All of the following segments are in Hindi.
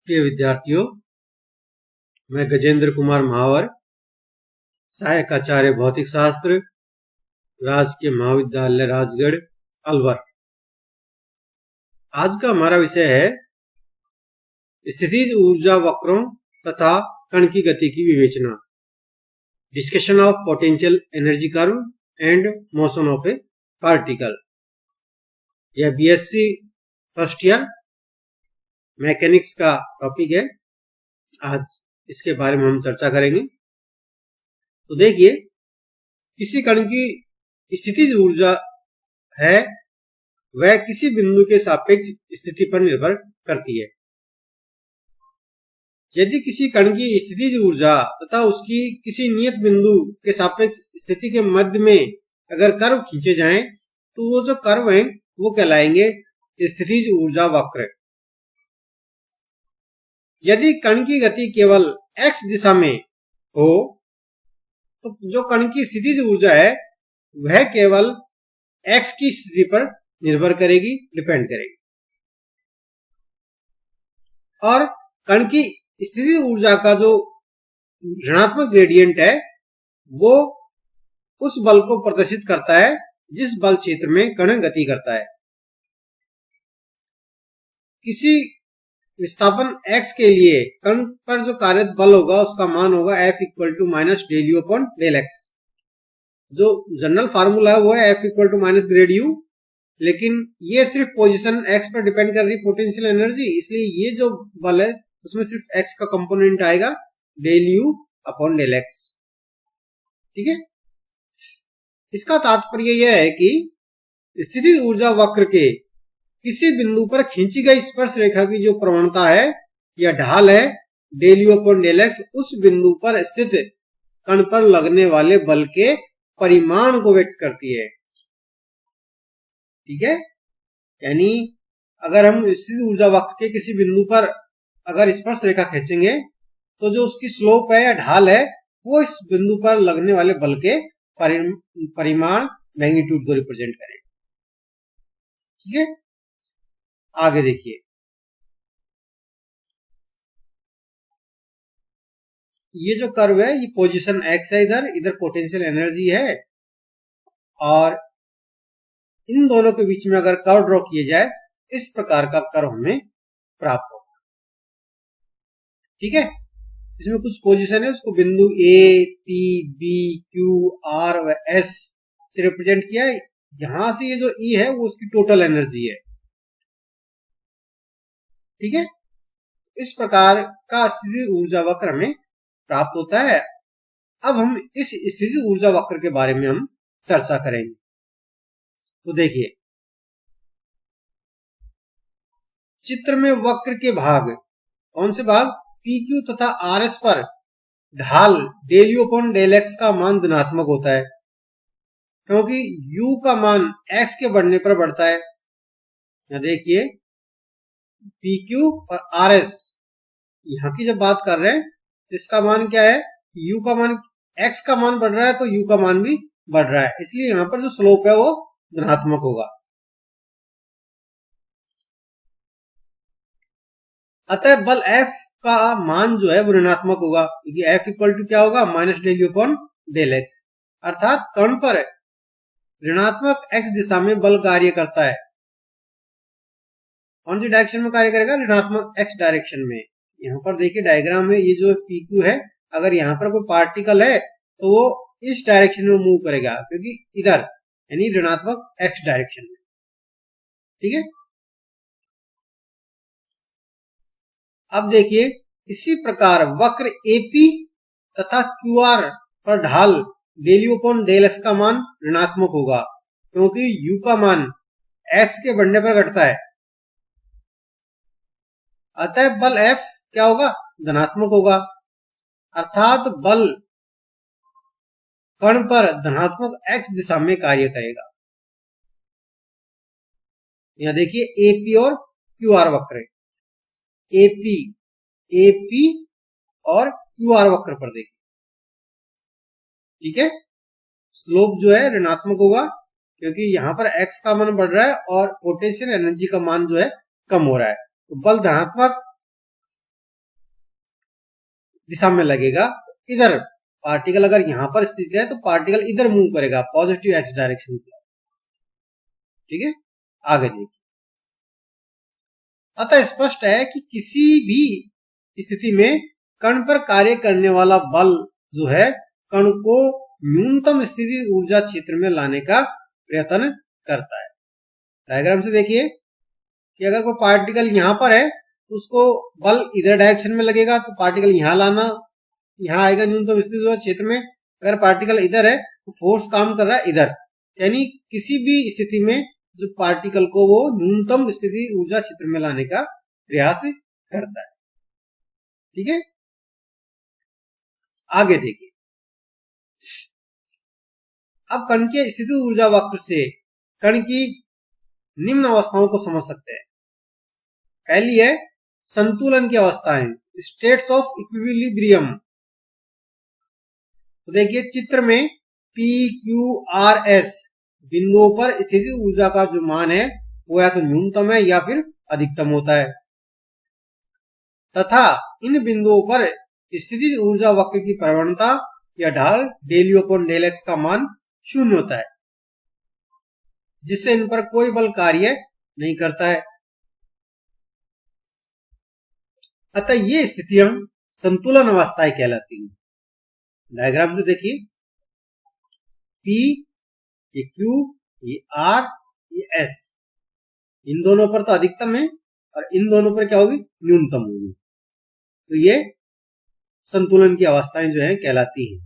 प्रिय विद्यार्थियों, मैं गजेंद्र कुमार महावर, सहायक आचार्य भौतिक शास्त्र, राजकीय महाविद्यालय राजगढ़, अलवर। आज का हमारा विषय है स्थितिज ऊर्जा वक्रों तथा कण की गति की विवेचना। Discussion of potential energy curve and motion of A particle. यह बीएससी फर्स्ट ईयर मैकेनिक्स का टॉपिक है। आज इसके बारे में हम चर्चा करेंगे। तो देखिए, किसी कण की स्थितिज ऊर्जा है वह किसी बिंदु के सापेक्ष स्थिति पर निर्भर करती है। यदि किसी कण की स्थितिज ऊर्जा तथा उसकी किसी नियत बिंदु के सापेक्ष स्थिति के मध्य में अगर कर्व खींचे जाएं, तो वो जो कर्व हैं वो कहलाएंगे स्थितिज ऊर्जा वक्र। यदि कण की गति केवल x दिशा में हो तो जो कण की स्थितिज ऊर्जा है वह केवल x की स्थिति पर निर्भर करेगी, डिपेंड करेगी। और कण की स्थितिज ऊर्जा का जो ऋणात्मक ग्रेडियंट है वो उस बल को प्रदर्शित करता है जिस बल क्षेत्र में कण गति करता है। किसी विस्थापन x के लिए कण पर जो कार्यरत बल होगा उसका मान होगा F equal to minus del u upon del x. जो जनरल फार्मूला है वो है F equal to minus grad u, लेकिन ये सिर्फ पोजीशन x पर डिपेंड कर रही पोटेंशियल एनर्जी, इसलिए ये जो बल है उसमें सिर्फ x का कंपोनेंट आएगा del u upon del x. ठीक है, इसका तात्पर्य यह है कि स्थितिज ऊर्जा वक्र के किसी बिंदु पर खींची गई स्पर्श रेखा की जो प्रवणता है या ढाल है del u upon del x, उस बिंदु पर स्थित कण पर लगने वाले बल के परिमाण को व्यक्त करती है। ठीक है, यानी अगर हम स्थितिज ऊर्जा वक्र के किसी बिंदु पर अगर स्पर्श रेखा खींचेंगे तो जो उसकी स्लोप है या ढाल है वो इस बिंदु पर लगने वाले बल के परिमाण मैग्नीट्यूड को रिप्रेजेंट करेगा। ठीक है, आगे देखिए, ये जो कर्व है ये पोजीशन x है, इधर पोटेंशियल एनर्जी है, और इन दोनों के बीच में अगर कर्व ड्रॉ किए जाए इस प्रकार का कर्व हमें प्राप्त होगा। ठीक है, इसमें कुछ पोजीशन है, उसको बिंदु A, P, B, Q, R व S से रिप्रेजेंट किया है। यहां से ये जो E है वो उसकी टोटल एनर्जी है। ठीक है, इस प्रकार का स्थितिज ऊर्जा वक्र हमें प्राप्त होता है। अब हम इस स्थितिज ऊर्जा वक्र के बारे में हम चर्चा करेंगे। तो देखिए, चित्र में वक्र के भाग, कौन से भाग, PQ तथा RS पर ढाल del u upon del x का मान धनात्मक होता है, क्योंकि U का मान x के बढ़ने पर बढ़ता है। यहां देखिए, PQ और RS यहां की जब बात कर रहे हैं तो इसका मान क्या है, U का मान, x का मान बढ़ रहा है तो U का मान भी बढ़ रहा है, इसलिए यहां पर जो स्लोप है वो धनात्मक होगा। अतः बल F का मान जो है वो ऋणात्मक होगा, क्योंकि F इक्वल टू क्या होगा, minus del u upon del x. अर्थात कण पर ऋणात्मक x दिशा में बल कार्य करता है। कौन सी डायरेक्शन में कार्य करेगा, ऋणात्मक x डायरेक्शन में। यहाँ पर देखिए डायग्राम में, ये जो PQ है, अगर यहाँ पर कोई पार्टिकल है तो वो इस डायरेक्शन में मूव करेगा, क्योंकि इधर यानी ऋणात्मक x डायरेक्शन में। ठीक है, अब देखिए, इसी प्रकार वक्र AP तथा QR पर ढाल del u upon del x का मान ऋणात्मक होगा, क्योंकि U का मान x के बढ़ने पर घटता है। अतः बल F क्या होगा, धनात्मक होगा। अर्थात बल कण पर धनात्मक x दिशा में कार्य करेगा। यहां देखिए AP और QR वक्र, AP और QR वक्र पर देखिए। ठीक है, स्लोप जो है ऋणात्मक होगा, क्योंकि यहां पर x का मान बढ़ रहा है और पोटेंशियल एनर्जी का मान जो है कम हो रहा है। तो बल धनात्मक दिशा में लगेगा, इधर पार्टिकल अगर यहां पर स्थित है तो पार्टिकल इधर मूव करेगा, पॉजिटिव एक्स डायरेक्शन की। ठीक है, आगे देखिए। अतः स्पष्ट है कि किसी भी स्थिति में कण पर कार्य करने वाला बल जो है कण को न्यूनतम स्थिति ऊर्जा क्षेत्र में लाने का प्रयत्न करता है। डायग्राम से देखिए कि अगर कोई पार्टिकल यहां पर है तो उसको बल इधर डायरेक्शन में लगेगा, तो पार्टिकल यहां लाना, यहां आएगा न्यूनतम स्थिति ऊर्जा क्षेत्र में। अगर पार्टिकल इधर है तो फोर्स काम कर रहा है इधर, यानी किसी भी स्थिति में जो पार्टिकल को वो न्यूनतम स्थिति ऊर्जा क्षेत्र में लाने का प्रयास करता है। ठीक है, आगे देखिए। अब कण के स्थिति ऊर्जा वक्र से कण की निम्न अवस्थाओं को समझ सकते हैं। पहली है संतुलन की अवस्थाएं, स्टेट्स ऑफ इक्विलिब्रियम। तो देखिए चित्र में पी क्यू आर एस बिंदुओं पर स्थिति ऊर्जा का जो मान है वो या तो न्यूनतम है या फिर अधिकतम होता है, तथा इन बिंदुओं पर स्थिति ऊर्जा वक्र की प्रवणता या ढाल del u upon del x का मान 0 होता है, जिससे इन पर कोई बल कार्य नहीं करता है। अतः ये स्थितियां संतुलन अवस्थाएं कहलाती हैं। डायग्राम से देखिए, P, ये Q, ये R, ये S, इन दोनों पर तो अधिकतम है और इन दोनों पर क्या होगी, न्यूनतम होगी। तो ये संतुलन की अवस्थाएं जो है कहलाती हैं।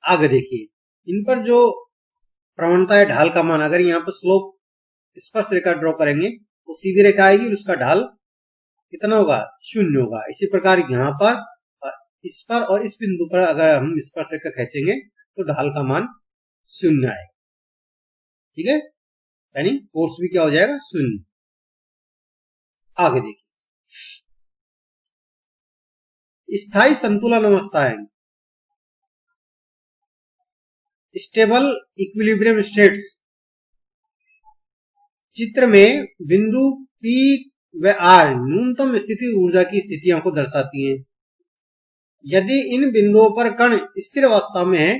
आगे देखिए, इन पर जो प्रवणता है ढाल का मान, अगर यहाँ पर स्लोप स्पर्श रेखा ड्रॉ करेंगे तो सीधी रेखा आएगी और उसका ढाल कितना होगा, 0 होगा। इसी प्रकार यहाँ पर इस पर और इस बिंदु पर अगर हम स्पर्श रेखा खींचेंगे तो ढाल का मान 0 आएगा। ठीक है, यानी फोर्स भी क्या हो जाएगा, 0। आगे देखिए, स्थायी संतुलन अवस्थाएं, स्टेबल इक्विलिब्रियम स्टेट्स। चित्र में बिंदु P व R न्यूनतम स्थिति ऊर्जा की स्थितियों को दर्शाती हैं। यदि इन बिंदुओं पर कण स्थिर अवस्था में है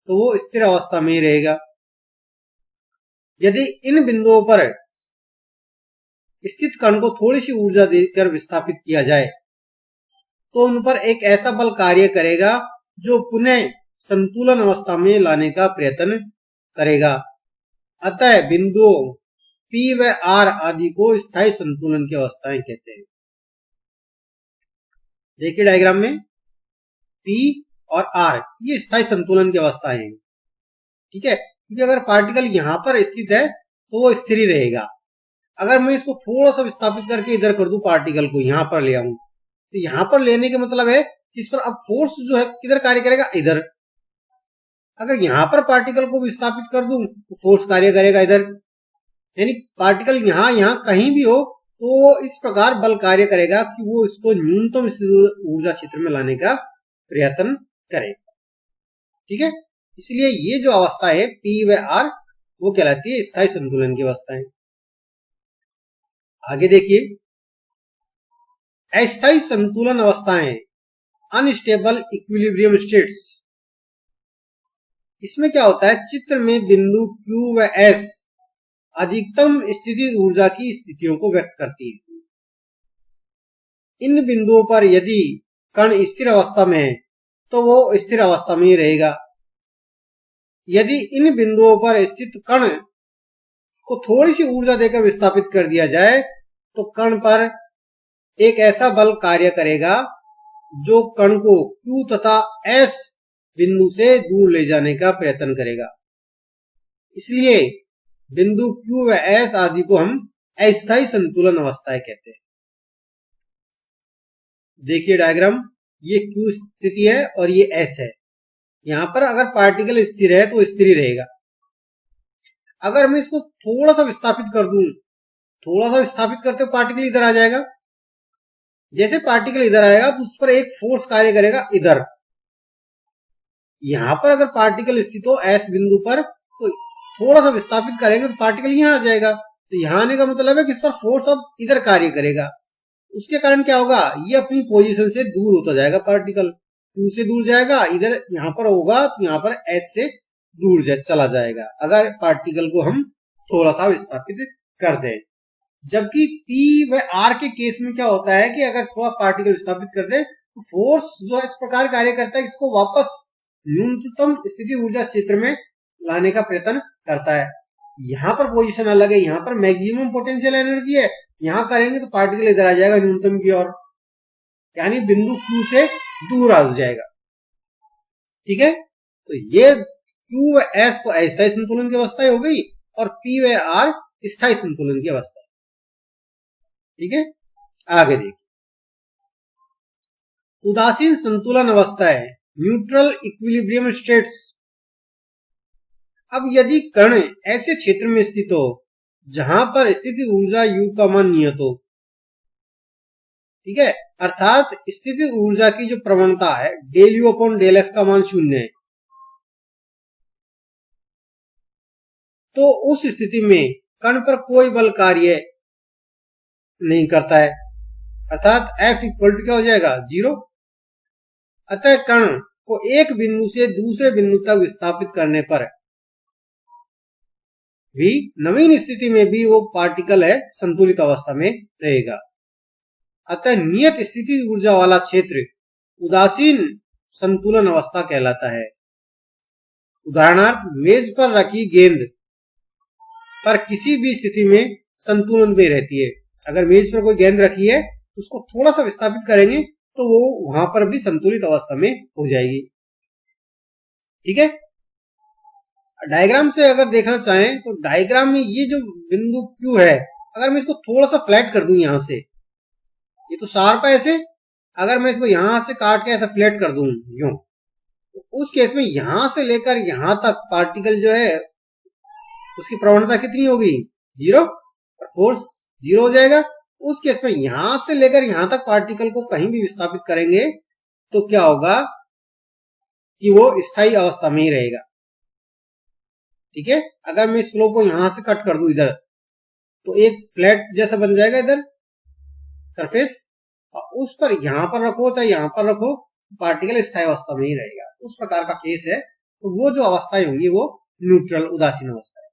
तो वो स्थिर अवस्था में ही रहेगा। यदि इन बिंदुओं पर स्थित कण को थोड़ी सी ऊर्जा देकर विस्थापित किया जाए तो उन पर एक ऐसा बल कार्य करेगा जो पुनः संतुलन अवस्था में लाने का प्रयत्न करेगा। अतः बिंदुओं P व R आदि को स्थायी संतुलन की अवस्थाएं कहते हैं। देखिए डायग्राम में P और R ये स्थायी संतुलन की अवस्थाएं हैं। ठीक है, क्योंकि अगर पार्टिकल यहां पर स्थित है तो वो स्थिर ही रहेगा। अगर मैं इसको थोड़ा सा विस्थापित करके इधर कर दूं, पार्टिकल को यहां पर ले आऊं, तो यहां पर लेने के मतलब है कि इस पर अब फोर्स जो है किधर कार्य करेगा, इधर। अगर यहां पर पार्टिकल को विस्थापित कर दूं तो फोर्स कार्य करेगा इधर, यानी पार्टिकल यहां कहीं भी हो तो इस प्रकार बल कार्य करेगा कि वो इसको न्यूनतम ऊर्जा क्षेत्र में लाने का प्रयत्न करेगा। ठीक है, इसलिए ये जो अवस्था है P व R वो कहलाती है स्थायी संतुलन की अवस्थाएं। आगे देखिए, अस्थायी संतुलन अवस्थाएं, अनस्टेबल इक्विलिब्रियम स्टेट्स। इसमें क्या होता है, चित्र में बिंदु Q व S अधिकतम स्थिति ऊर्जा की स्थितियों को व्यक्त करती है। इन बिंदुओं पर यदि कण स्थिर अवस्था में है तो वो स्थिर अवस्था में ही रहेगा। यदि इन बिंदुओं पर स्थित कण को थोड़ी सी ऊर्जा देकर विस्थापित कर दिया जाए तो कण पर एक ऐसा बल कार्य करेगा जो कण को Q तथा S बिंदु से दूर ले जाने का प्रयत्न करेगा। इसलिए बिंदु Q व S आदि को हम अस्थायी संतुलन अवस्थाएं कहते हैं। देखिए डायग्राम, ये Q स्थिति है और ये S है। यहां पर अगर पार्टिकल स्थिर है तो स्थिर ही रहेगा। अगर मैं इसको थोड़ा सा विस्थापित कर दूं, थोड़ा सा विस्थापित करते पार्टिकल इधर आ जाएगा। जैसे पार्टिकल इधर आएगा तो उस पर एक फोर्स कार्य करेगा इधर। यहां पर अगर पार्टिकल स्थित हो S बिंदु पर तो थोड़ा सा विस्थापित करेंगे तो पार्टिकल यहां आ जाएगा। तो यहां आने का मतलब है कि इस पर फोर्स अब इधर कार्य करेगा। उसके कारण क्या होगा, ये अपनी पोजीशन से दूर होता जाएगा, पार्टिकल Q से दूर जाएगा, इधर यहाँ पर होगा तो यहाँ पर S से दूर चला जाएगा अगर पार्टिकल को हम थोड़ा सा विस्थापित कर दें। जबकि P व R के केस में क्या होता है कि अगर थोड़ा पार्टिकल विस्थापित कर दे तो फोर्स जो है इस प्रकार कार्य करता है, इसको वापस न्यूनतम स्थिति ऊर्जा क्षेत्र में लाने का प्रयत्न करता है। यहाँ पर पोजीशन अलग है, यहाँ पर मैक्सिमम पोटेंशियल एनर्जी है, यहाँ करेंगे तो पार्टिकल इधर आ जाएगा न्यूनतम की ओर, यानी बिंदु Q से दूर आ जाएगा। ठीक है, तो ये Q व S तो अस्थायी संतुलन की अवस्था हो गई और P व R स्थायी संतुलन की अवस्था। ठीक है, आगे देखिए उदासीन संतुलन अवस्था है, न्यूट्रल इक्विलिब्रियम स्टेट्स। अब यदि कण ऐसे क्षेत्र में स्थित हो जहां पर स्थिति ऊर्जा U का मान नियत हो, ठीक है, अर्थात स्थिति ऊर्जा की जो प्रवणता है del U upon del X का मान 0 है, तो उस स्थिति में कण पर कोई बल कार्य नहीं करता है, अर्थात F इक्वल टू क्या हो जाएगा 0। अतः कण को एक बिंदु से दूसरे बिंदु तक विस्थापित करने पर भी नवीन स्थिति में भी वो पार्टिकल है संतुलित अवस्था में रहेगा। अतः नियत स्थिति ऊर्जा वाला क्षेत्र उदासीन संतुलन अवस्था कहलाता है। उदाहरणार्थ मेज पर रखी गेंद पर किसी भी स्थिति में संतुलन में रहती है। अगर मेज पर कोई गेंद रखी है उसको थोड़ा सा विस्थापित करेंगे तो वो वहां पर भी संतुलित अवस्था में हो जाएगी। ठीक है, डायग्राम से अगर देखना चाहें तो डायग्राम में ये जो बिंदु Q है, अगर मैं इसको थोड़ा सा फ्लैट कर दूं यहां से, ये तो शार्प है ऐसे, अगर मैं इसको यहां से काट के ऐसा फ्लैट कर दूं यूं, तो उस केस में यहां से लेकर यहां तक पार्टिकल जो है उसकी प्रवणता कितनी होगी 0 और फोर्स 0 हो जाएगा। उस केस में यहां से लेकर यहां तक पार्टिकल को कहीं भी विस्थापित करेंगे तो क्या होगा कि वो स्थायी अवस्था में ही रहेगा। ठीक है, अगर मैं स्लो को यहां से कट कर दूं इधर तो एक फ्लैट जैसा बन जाएगा इधर सरफेस, और उस पर यहां पर रखो चाहे यहां पर रखो पार्टिकल स्थायी अवस्था में ही रहेगा। उस प्रकार का केस है, तो वो जो अवस्थाएं होंगी वो न्यूट्रल उदासीन अवस्था है।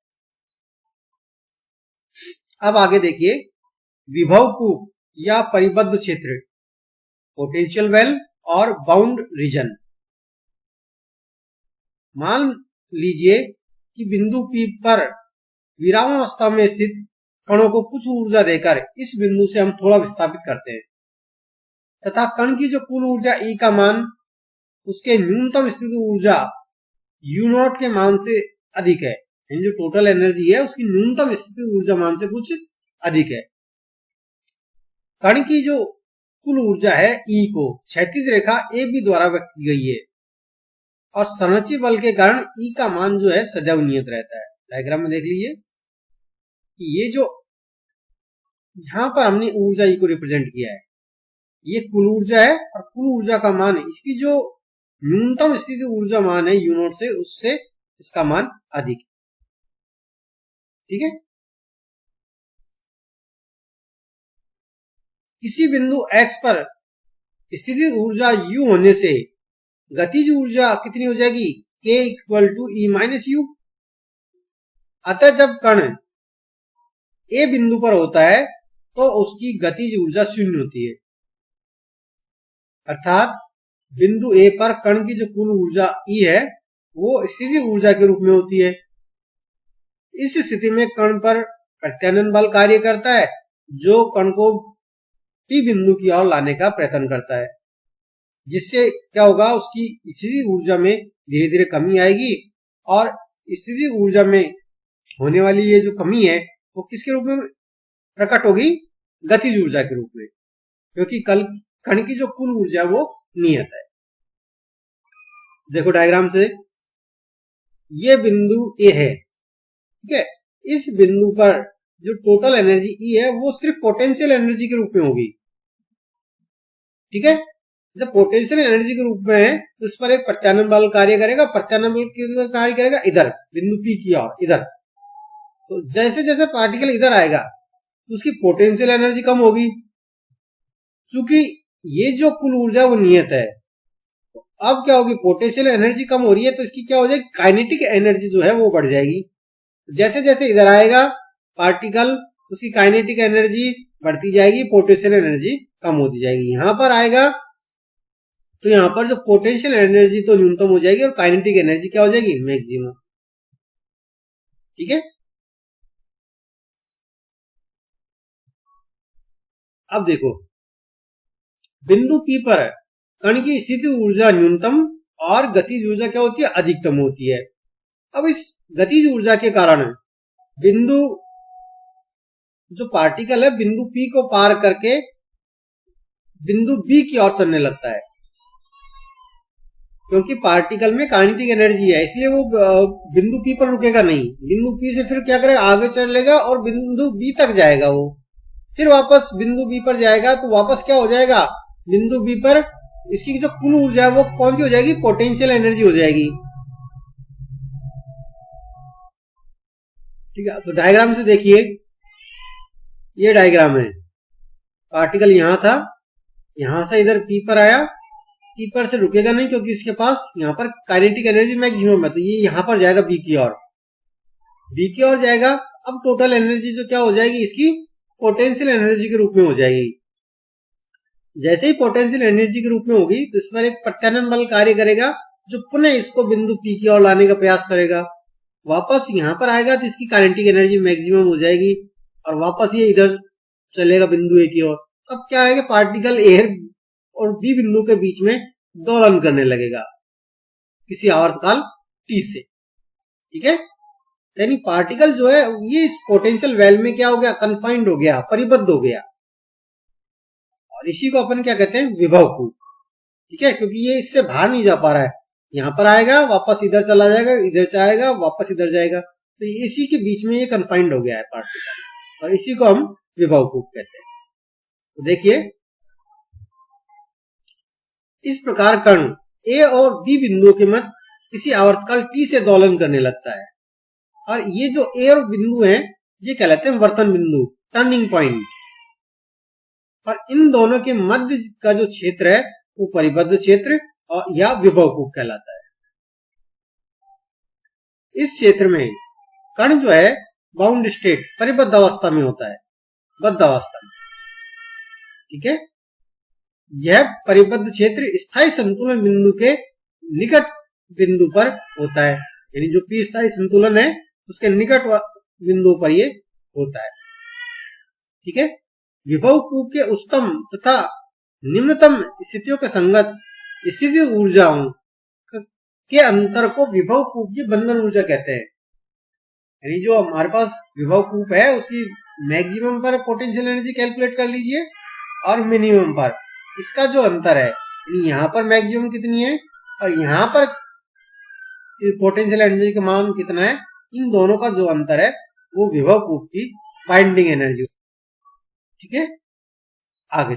अब आगे देखिए विभव कूप या परिबद्ध क्षेत्र, पोटेंशियल वेल और बाउंड रीजन। मान लीजिए कि बिंदु P पर विराम अवस्था में स्थित कणों को कुछ ऊर्जा देकर इस बिंदु से हम थोड़ा विस्थापित करते हैं तथा कण की जो कुल ऊर्जा E का मान उसके न्यूनतम स्थिति ऊर्जा U0 के मान से अधिक है, यानी जो टोटल एनर्जी है उसकी न्यूनतम स्थिति ऊर्जा मान से कुछ अधिक है। कण की जो कुल ऊर्जा है E को क्षैतिज रेखा AB द्वारा व्यक्त की गई है और संरक्षी बल के कारण E का मान जो है सदैव नियत रहता है। डायग्राम में देख लीजिए कि ये जो यहां पर हमने ऊर्जा E को रिप्रेजेंट किया है, ये कुल ऊर्जा है और कुल ऊर्जा का मान है, इसकी जो न्यूनतम स्थिति ऊर्जा मान है U0 से, उससे इसका मान अधिक है। ठीक है, किसी बिंदु X पर स्थिति ऊर्जा U होने से गतिज ऊर्जा कितनी हो जाएगी K equal to E minus U। अतः जब कण A बिंदु पर होता है तो उसकी गतिज ऊर्जा 0 होती है, अर्थात बिंदु A पर कण की जो कुल ऊर्जा E है वो स्थिति ऊर्जा के रूप में होती है। इस स्थिति में कण पर प्रत्यानयन बल कार्य करता है जो कण को P बिंदु की ओर लाने का प्रयत्न करता है, जिससे क्या होगा उसकी स्थिति ऊर्जा में धीरे धीरे कमी आएगी और स्थिति ऊर्जा में होने वाली ये जो कमी है वो किसके रूप में प्रकट होगी, गतिज ऊर्जा के रूप में, क्योंकि कण की जो कुल ऊर्जा वो नियत है। देखो डायग्राम से ये बिंदु A है, ठीक है, इस बिंदु पर जो टोटल एनर्जी E है वो सिर्फ पोटेंशियल एनर्जी के रूप में होगी। ठीक है, जब पोटेंशियल एनर्जी के रूप में है तो इस पर एक प्रत्यानयन बल कार्य करेगा, प्रत्यानयन बल किधर कार्य करेगा, इधर बिंदु P की ओर इधर। तो जैसे जैसे पार्टिकल इधर आएगा तो उसकी पोटेंशियल एनर्जी कम होगी, चूंकि ये जो कुल ऊर्जा वो नियत है, तो अब क्या होगी, पोटेंशियल एनर्जी कम हो रही है तो इसकी क्या हो जाएगी, काइनेटिक एनर्जी जो है वो बढ़ जाएगी। जैसे जैसे इधर आएगा पार्टिकल, उसकी काइनेटिक एनर्जी बढ़ती जाएगी, पोटेंशियल एनर्जी कम होती जाएगी। यहां पर आएगा तो यहां पर जो पोटेंशियल एनर्जी तो न्यूनतम हो जाएगी और काइनेटिक एनर्जी क्या हो जाएगी, मैक्सिमम। ठीक है, अब देखो बिंदु P पर कण की स्थिति ऊर्जा न्यूनतम और गतिज ऊर्जा क्या होती है, अधिकतम होती है। अब इस गतिज ऊर्जा के कारण बिंदु जो पार्टिकल है बिंदु P को पार करके बिंदु B की ओर चलने लगता है, क्योंकि पार्टिकल में काइनेटिक एनर्जी है, इसलिए वो बिंदु P पर रुकेगा नहीं। बिंदु P से फिर क्या करेगा, आगे चलेगा और बिंदु B तक जाएगा, वो फिर वापस बिंदु B पर जाएगा, तो वापस क्या हो जाएगा, बिंदु B पर इसकी जो कुल ऊर्जा है वो कौन सी हो जाएगी, पोटेंशियल एनर्जी हो जाएगी। ठीक है, तो डायग्राम से देखिए, ये डायग्राम है, पार्टिकल यहां था, यहां से इधर P पर आया, P पर से रुकेगा नहीं क्योंकि इसके पास यहां पर काइनेटिक एनर्जी मैक्सिमम है, तो ये यहां पर जाएगा B की ओर, B की ओर जाएगा। अब टोटल एनर्जी जो क्या हो जाएगी, इसकी पोटेंशियल एनर्जी के रूप में हो जाएगी। जैसे ही पोटेंशियल एनर्जी के रूप में होगी तो इस पर एक प्रत्यानयन बल कार्य करेगा जो पुनः इसको बिंदु P की ओर लाने का प्रयास करेगा। वापस यहां पर आएगा तो इसकी काइनेटिक एनर्जी मैक्सिमम हो जाएगी और वापस ये इधर चलेगा बिंदु A की ओर। अब क्या है कि पार्टिकल A और B बिंदु के बीच में दोलन करने लगेगा किसी आवर्तकाल T से। ठीक है, यानी पार्टिकल जो है ये इस पोटेंशियल वेल में क्या हो गया, कन्फाइंड हो गया, परिबद्ध हो गया, और इसी को अपन क्या कहते हैं, विभव कूप। ठीक है, क्योंकि ये इससे बाहर नहीं जा पा रहा है, यहां पर आएगा वापस इधर चला जाएगा, इधर से आएगा वापस इधर जाएगा, तो इसी के बीच में ये कन्फाइंड हो गया है पार्टिकल, और इसी को हम विभव कूप कहते हैं। तो देखिए इस प्रकार कण A और B बिंदुओं के मध्य किसी आवर्तकाल T से दोलन करने लगता है, और ये जो A और बिंदु हैं ये कहलाते हैं वर्तन बिंदु, टर्निंग पॉइंट, और इन दोनों के मध्य का जो क्षेत्र है वो परिबद्ध क्षेत्र और या विभव कूप कहलाता है। इस क्षेत्र में कण जो है बाउंड स्टेट, परिबद्ध अवस्था में होता है, बद्ध अवस्था में। ठीक है, यह परिबद्ध क्षेत्र स्थायी संतुलन बिंदु के निकट बिंदु पर होता है, यानी जो P स्थायी संतुलन है उसके निकट बिंदु पर ये होता है। ठीक है, विभव कूप के उच्चतम तथा निम्नतम स्थितियों के संगत स्थिति ऊर्जाओं के अंतर को विभव कूप की बंधन ऊर्जा कहते हैं। यानी जो हमारे पास विभव कूप है उसकी मैक्सिमम पर पोटेंशियल एनर्जी कैलकुलेट कर लीजिए और मिनिमम पर इसका जो अंतर है, यानी यहाँ पर मैक्सिमम कितनी है और यहाँ पर पोटेंशियल एनर्जी का मान कितना है, इन दोनों का जो अंतर है वो विभव कूप की बाइंडिंग एनर्जी। ठीक है, आगे